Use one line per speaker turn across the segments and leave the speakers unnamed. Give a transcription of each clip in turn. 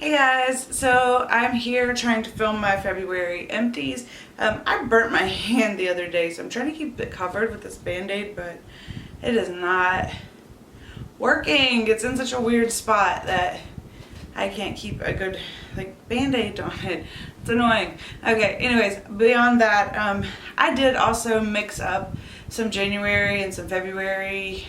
Hey guys, so I'm here trying to film my February empties. I burnt my hand the other day, so I'm trying to keep it covered with this band-aid, but it is not working. It's in such a weird spot that I can't keep a good band-aid on it. It's annoying. Okay, anyways, beyond that, I did also mix up some January and some February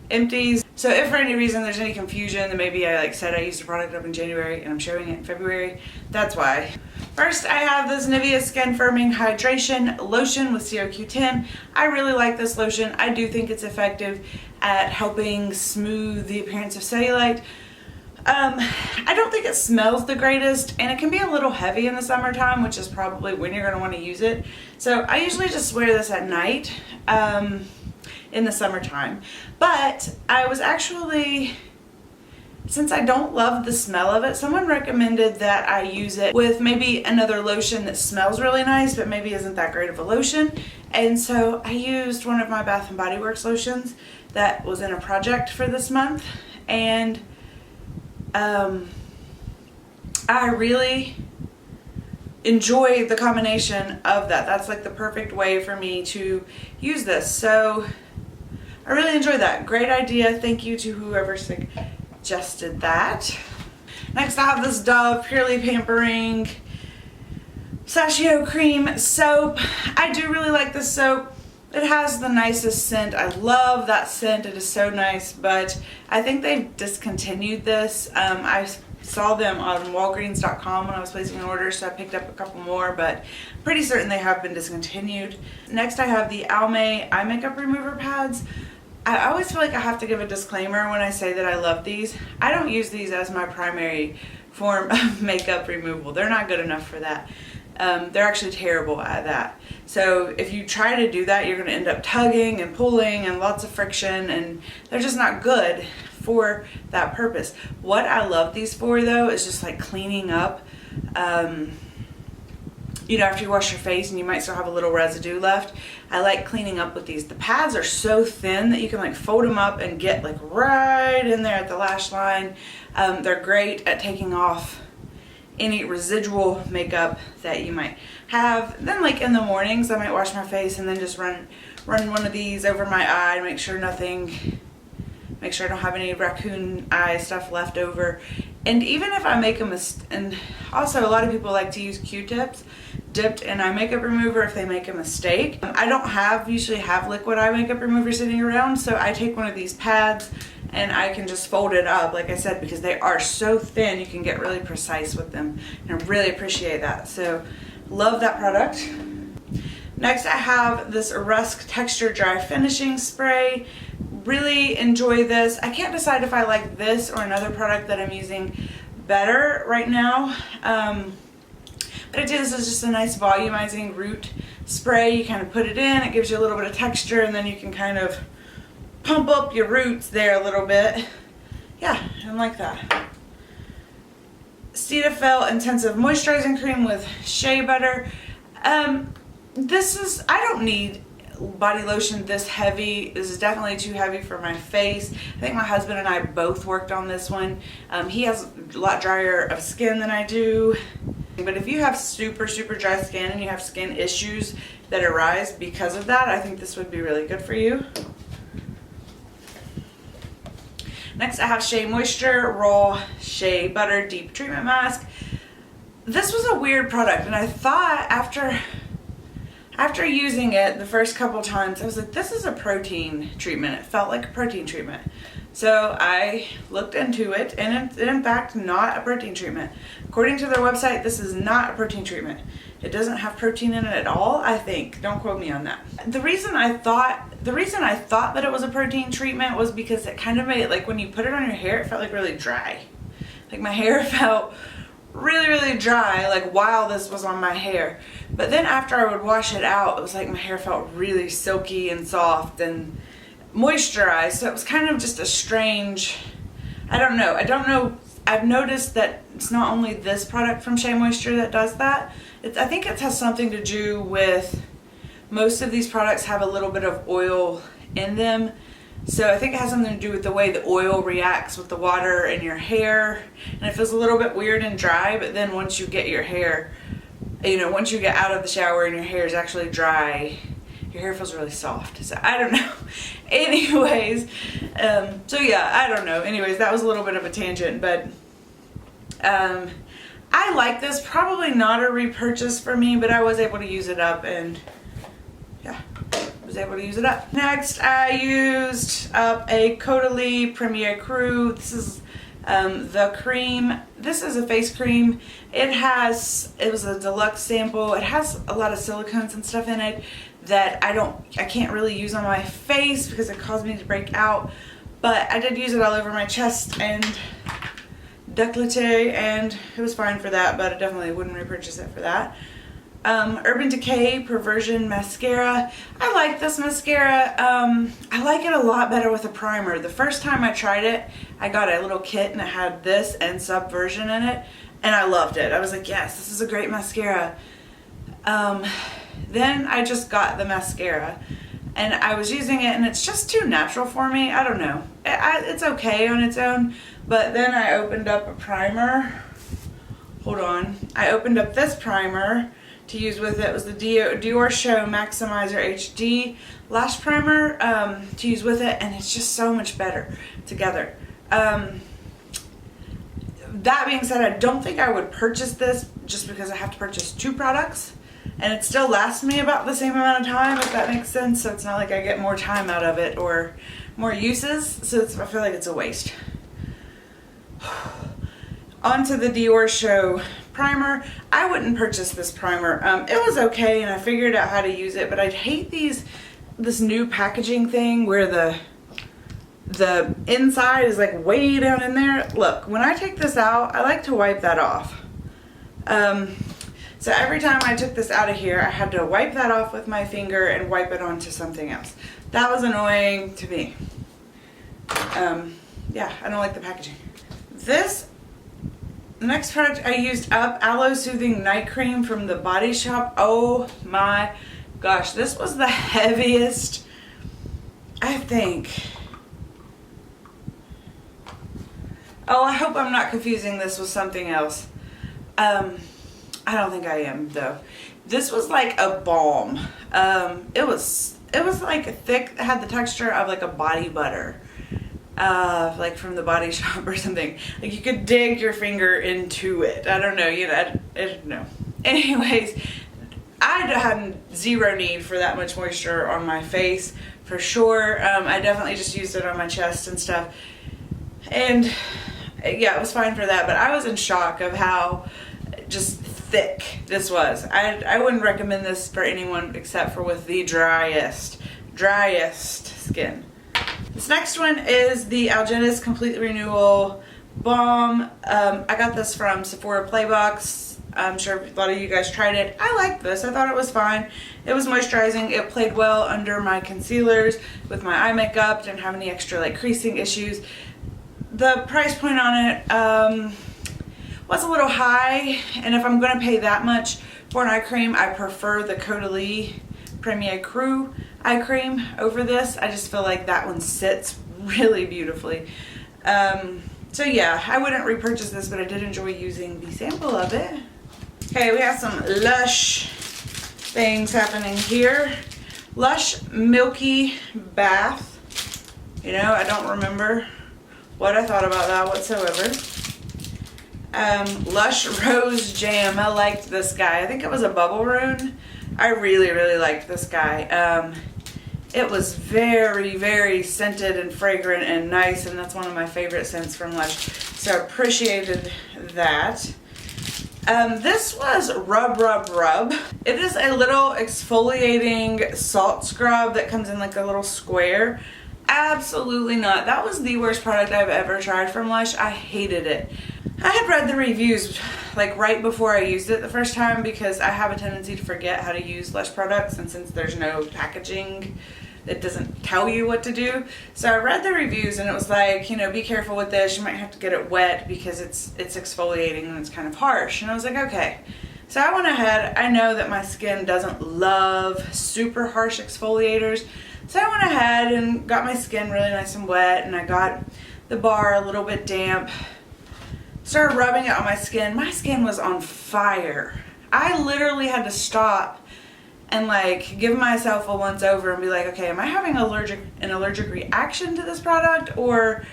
empties. So if for any reason there's any confusion that maybe I said I used a product up in January and I'm showing it in February, that's why. First, I have this Nivea Skin Firming Hydration Lotion with CoQ10. I really like this lotion. I do think it's effective at helping smooth the appearance of cellulite. I don't think it smells the greatest, and it can be a little heavy in the summertime, which is probably when you're going to want to use it. So I usually just wear this at night in the summertime. But I was actually, since I don't love the smell of it, someone recommended that I use it with maybe another lotion that smells really nice but maybe isn't that great of a lotion. And so I used one of my Bath & Body Works lotions that was in a project for this month, and I really enjoy the combination of that. That's like the perfect way for me to use this. So I really enjoy that. Great idea. Thank you to whoever suggested that. Next, I have this Dove Purely Pampering Pistachio Cream Soap. I do really like this soap. It has the nicest scent. I love that scent. It is so nice, but I think they've discontinued this. I saw them on Walgreens.com when I was placing an order, so I picked up a couple more, but I'm pretty certain they have been discontinued. Next, I have the Almay eye makeup remover pads. I always feel like I have to give a disclaimer when I say that I love these. I don't use these as my primary form of makeup removal. They're not good enough for that. They're actually terrible at that. So if you try to do that, you're going to end up tugging and pulling and lots of friction, and they're just not good for that purpose. What I love these for though is just like cleaning up. You know, after you wash your face and you might still have a little residue left, I like cleaning up with these. The pads are so thin that you can like fold them up and get like right in there at the lash line. They're great at taking off any residual makeup that you might have. Then like in the mornings I might wash my face and then just run one of these over my eye to make sure I don't have any raccoon eye stuff left over. And even if I make a mistake, and also a lot of people like to use Q-tips dipped in eye makeup remover if they make a mistake. I don't usually have liquid eye makeup remover sitting around, so I take one of these pads and I can just fold it up, like I said, because they are so thin you can get really precise with them, and I really appreciate that. So love that product. Next, I have this Rusk Texture Dry Finishing Spray. Really enjoy this. I can't decide if I like this or another product that I'm using better right now. But this is just a nice volumizing root spray. You kind of put it in, it gives you a little bit of texture, and then you can kind of pump up your roots there a little bit. Yeah, I like that. Cetaphil Intensive Moisturizing Cream with Shea Butter. I don't need body lotion this heavy. This is definitely too heavy for my face. I think my husband and I both worked on this one. He has a lot drier of skin than I do. But if you have super dry skin and you have skin issues that arise because of that, I think this would be really good for you. Next, I have Shea Moisture Raw Shea Butter Deep Treatment Mask. This was a weird product, and I thought after using it the first couple times, I was like, this is a protein treatment. It felt like a protein treatment. So I looked into it, and it's in fact not a protein treatment. According to their website, this is not a protein treatment. It doesn't have protein in it at all, I think. Don't quote me on that. The reason I thought that it was a protein treatment was because it kind of made it, like when you put it on your hair, it felt like really dry. Like my hair felt really dry, like while this was on my hair. But then after I would wash it out, it was like my hair felt really silky and soft and moisturized. So it was kind of just a strange, I don't know. I've noticed that it's not only this product from Shea Moisture that does that. I think it has something to do with most of these products have a little bit of oil in them. So I think it has something to do with the way the oil reacts with the water in your hair. And it feels a little bit weird and dry, but then once you get your hair, you know, once you get out of the shower and your hair is actually dry, your hair feels really soft. So I don't know. Anyways, so yeah, I don't know. Anyways, that was a little bit of a tangent, but I like this. Probably not a repurchase for me, but I was able to use it up, and yeah, was able to use it up. Next, I used up a Caudelie Premier Cru. This is the cream. This is a face cream. It was a deluxe sample. It has a lot of silicones and stuff in it that I can't really use on my face because it caused me to break out. But I did use it all over my chest and décolleté, and it was fine for that, but I definitely wouldn't repurchase it for that. Urban Decay Perversion Mascara. I like this mascara. I like it a lot better with a primer. The first time I tried it, I got a little kit and it had this and Subversion in it, and I loved it. I was like, yes, this is a great mascara. Then I just got the mascara, and I was using it, and it's just too natural for me. I don't know. It's okay on its own, but then I opened up a primer. Hold on. I opened up this primer to use with it. It was the Dior Show Maximizer HD Lash Primer to use with it, and it's just so much better together. That being said, I don't think I would purchase this just because I have to purchase 2 products, and it still lasts me about the same amount of time, if that makes sense. So it's not like I get more time out of it or more uses, so I feel like it's a waste. Onto the Dior Show primer. I wouldn't purchase this primer. It was okay, and I figured out how to use it, but I'd hate this new packaging thing where the inside is like way down in there. Look, when I take this out, I like to wipe that off. So every time I took this out of here, I had to wipe that off with my finger and wipe it onto something else. That was annoying to me. Yeah, I don't like the packaging. This next product I used up, Aloe Soothing Night Cream from the Body Shop. Oh my gosh, this was the heaviest, I think. Oh, I hope I'm not confusing this with something else. I don't think I am though. This was like a balm. It was like thick. It had the texture of like a body butter. Like from the Body Shop or something. Like you could dig your finger into it. I don't know, you know, I don't know. Anyways, I had zero need for that much moisture on my face, for sure. I definitely just used it on my chest and stuff. And yeah, it was fine for that, but I was in shock of how just thick this was. I wouldn't recommend this for anyone except for with the driest skin. This next one is the Algenist Complete Renewal Balm. I got this from Sephora Playbox. I'm sure a lot of you guys tried it. I liked this. I thought it was fine. It was moisturizing. It played well under my concealers with my eye makeup. Didn't have any extra like creasing issues. The price point on it was a little high, and if I'm going to pay that much for an eye cream, I prefer the Caudelie Premier Cru eye cream over this. I just feel like that one sits really beautifully. So yeah, I wouldn't repurchase this, but I did enjoy using the sample of it. Okay, we have some Lush things happening here. Lush Milky Bath. You know, I don't remember what I thought about that whatsoever. Lush Rose Jam. I liked this guy. I think it was a Bubble Rune. I really liked this guy. It was very scented and fragrant and nice, and that's one of my favorite scents from Lush. So I appreciated that. This was Rub. It is a little exfoliating salt scrub that comes in like a little square. Absolutely not. That was the worst product I've ever tried from Lush. I hated it. I had read the reviews like right before I used it the first time because I have a tendency to forget how to use Lush products, and since there's no packaging, it doesn't tell you what to do. So I read the reviews and it was like, you know, be careful with this. You might have to get it wet because it's exfoliating and it's kind of harsh. And I was like, okay. So I went ahead. I know that my skin doesn't love super harsh exfoliators. So I went ahead and got my skin really nice and wet, and I got the bar a little bit damp. Started rubbing it on my skin. My skin was on fire. I literally had to stop and like give myself a once over and be like, okay, am I having an allergic reaction to this product, or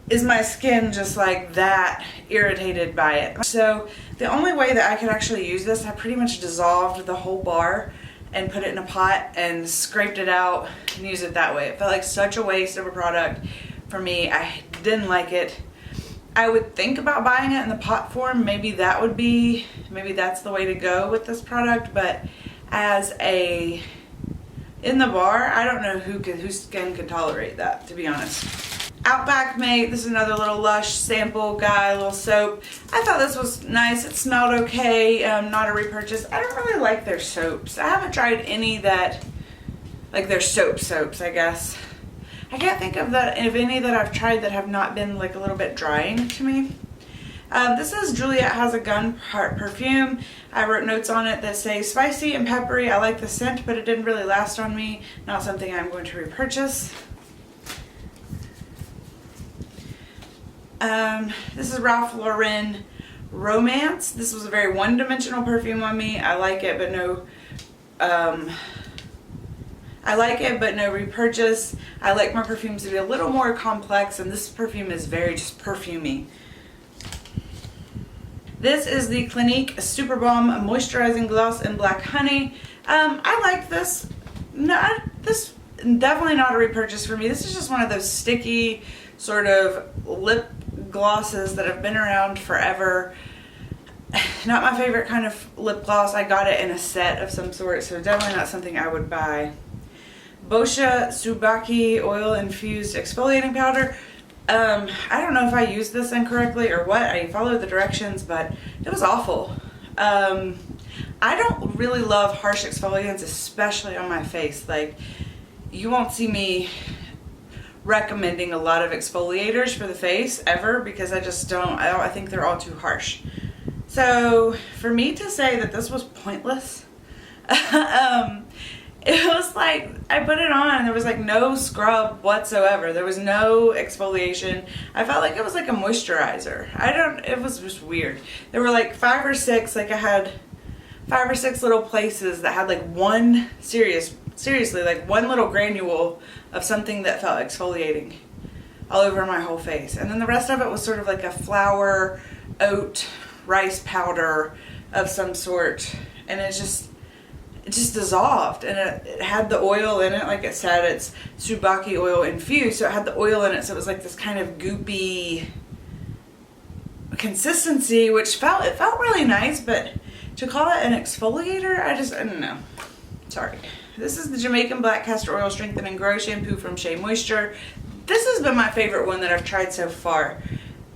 is my skin just like that irritated by it? So the only way that I could actually use this, I pretty much dissolved the whole bar and put it in a pot and scraped it out and used it that way. It felt like such a waste of a product for me. I didn't like it. I would think about buying it in the pot form. Maybe that's the way to go with this product, but as in the bar, I don't know whose skin could tolerate that, to be honest. Outback Maze, this is another little Lush sample guy, little soap. I thought this was nice. It smelled okay, not a repurchase. I don't really like their soaps. I haven't tried any that, like their soaps, I guess. I can't think of any that I've tried that have not been like a little bit drying to me. This is Juliette Has a Gun Perfume. I wrote notes on it that say spicy and peppery. I like the scent, but it didn't really last on me. Not something I'm going to repurchase. This is Ralph Lauren Romance. This was a very one-dimensional perfume on me. I like it, but no repurchase. I like my perfumes to be a little more complex, and this perfume is very just perfumey. This is the Clinique Super Balm Moisturizing Gloss in Black Honey. I like this. This definitely not a repurchase for me. This is just one of those sticky sort of lip glosses that have been around forever. Not my favorite kind of lip gloss. I got it in a set of some sort, so definitely not something I would buy. Boscia Tsubaki Oil Infused Exfoliating Powder. I don't know if I used this incorrectly or what. I followed the directions, but it was awful. I don't really love harsh exfoliants, especially on my face. Like, you won't see me recommending a lot of exfoliators for the face ever, because I just don't. I think they're all too harsh. So for me to say that this was pointless, it was like I put it on and there was like no scrub whatsoever. There was no exfoliation. I felt like it was like a moisturizer. It was just weird. There were like 5 or 6, like I had 5 or 6 little places that had like one, seriously, like one little granule of something that felt exfoliating all over my whole face. And then the rest of it was sort of like a flour, oat, rice powder of some sort. And it just dissolved, and it had the oil in it. Like it said, it's Tsubaki oil infused, so it had the oil in it, so it was like this kind of goopy consistency, which felt really nice, but to call it an exfoliator, I don't know. Sorry. This is the Jamaican Black Castor Oil Strengthen and Grow Shampoo from Shea Moisture. This has been my favorite one that I've tried so far.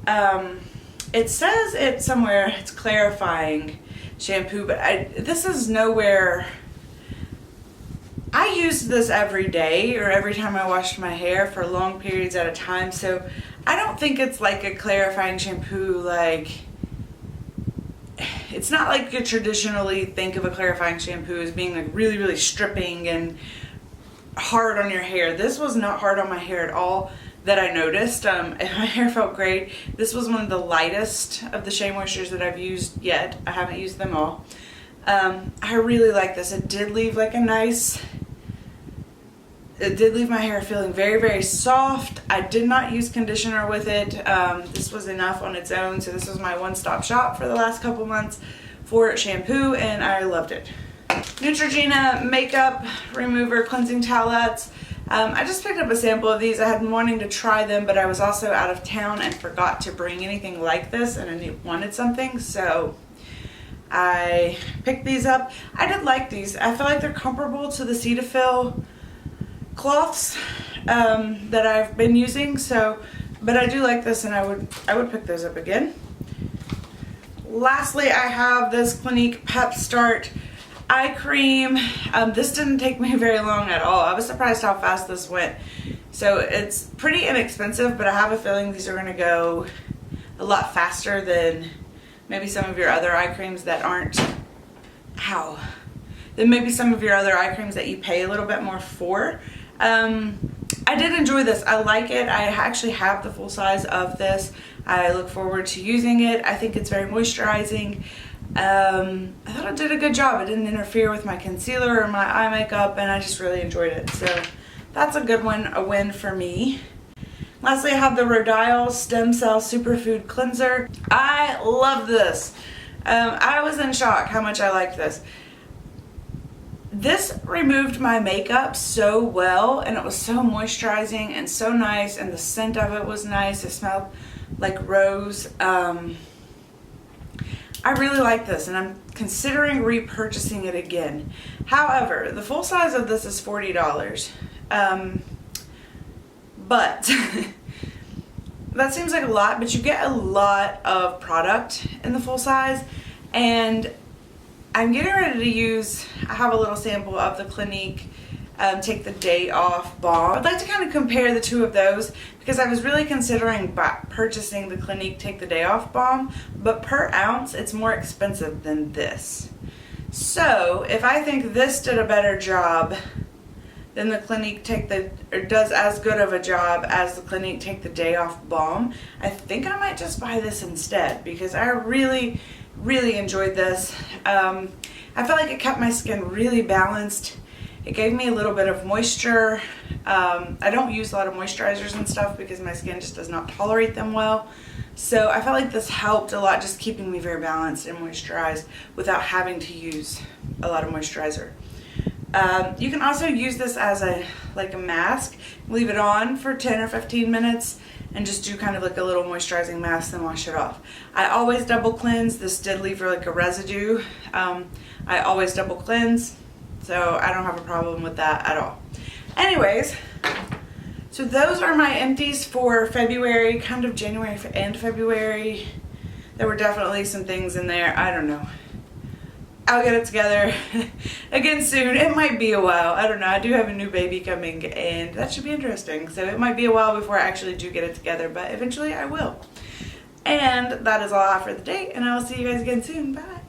It says it's somewhere it's clarifying shampoo, but this is nowhere. I used this every day or every time I washed my hair for long periods at a time, so I don't think it's like a clarifying shampoo. Like, it's not like you traditionally think of a clarifying shampoo as being like really, really stripping and hard on your hair. This was not hard on my hair at all that I noticed. My hair felt great. This was one of the lightest of the Shea Moistures that I've used yet. I haven't used them all. I really like this. It did leave like it did leave my hair feeling very, very soft. I did not use conditioner with it. This was enough on its own, so this was my one-stop shop for the last couple months for shampoo, and I loved it. Neutrogena Makeup Remover Cleansing Towelettes. I just picked up a sample of these. I had been wanting to try them, but I was also out of town and forgot to bring anything like this, and I wanted something, so I picked these up. I did like these. I feel like they're comparable to the Cetaphil cloths that I've been using, but I do like this, and I would pick those up again. Lastly, I have this Clinique Pep Start Eye Cream. This didn't take me very long at all. I was surprised how fast this went. So it's pretty inexpensive, but I have a feeling these are going to go a lot faster than maybe some of your other eye creams that aren't, than maybe some of your other eye creams that you pay a little bit more for. I did enjoy this. I like it. I actually have the full size of this. I look forward to using it. I think it's very moisturizing. I thought it did a good job. It didn't interfere with my concealer or my eye makeup, and I just really enjoyed it. So that's a good one, a win for me. Lastly, I have the Rodial Stem Cell Superfood Cleanser. I love this. I was in shock how much I liked this. This removed my makeup so well, and it was so moisturizing and so nice, and the scent of it was nice. It smelled like rose. I really like this, and I'm considering repurchasing it again. However, the full size of this is $40. But that seems like a lot, but you get a lot of product in the full size, and I'm getting ready to use, I have a little sample of the Clinique Take the Day Off Balm. I'd like to kind of compare the two of those because I was really considering purchasing the Clinique Take the Day Off Balm, but per ounce it's more expensive than this. So if I think this did a better job than the Clinique does as good of a job as the Clinique Take the Day Off Balm, I think I might just buy this instead because I really enjoyed this. I felt like it kept my skin really balanced. It gave me a little bit of moisture. I don't use a lot of moisturizers and stuff because my skin just does not tolerate them well. So I felt like this helped a lot, just keeping me very balanced and moisturized without having to use a lot of moisturizer. You can also use this as a mask. Leave it on for 10 or 15 minutes and just do kind of like a little moisturizing mask, then wash it off. I always double cleanse. This did leave like a residue. I always double cleanse, so I don't have a problem with that at all. Anyways, so those are my empties for February, kind of January and February. There were definitely some things in there, I don't know. I'll get it together again soon. It might be a while. I don't know. I do have a new baby coming, and that should be interesting. So it might be a while before I actually do get it together, but eventually I will. And that is all I have for the day, and I will see you guys again soon. Bye.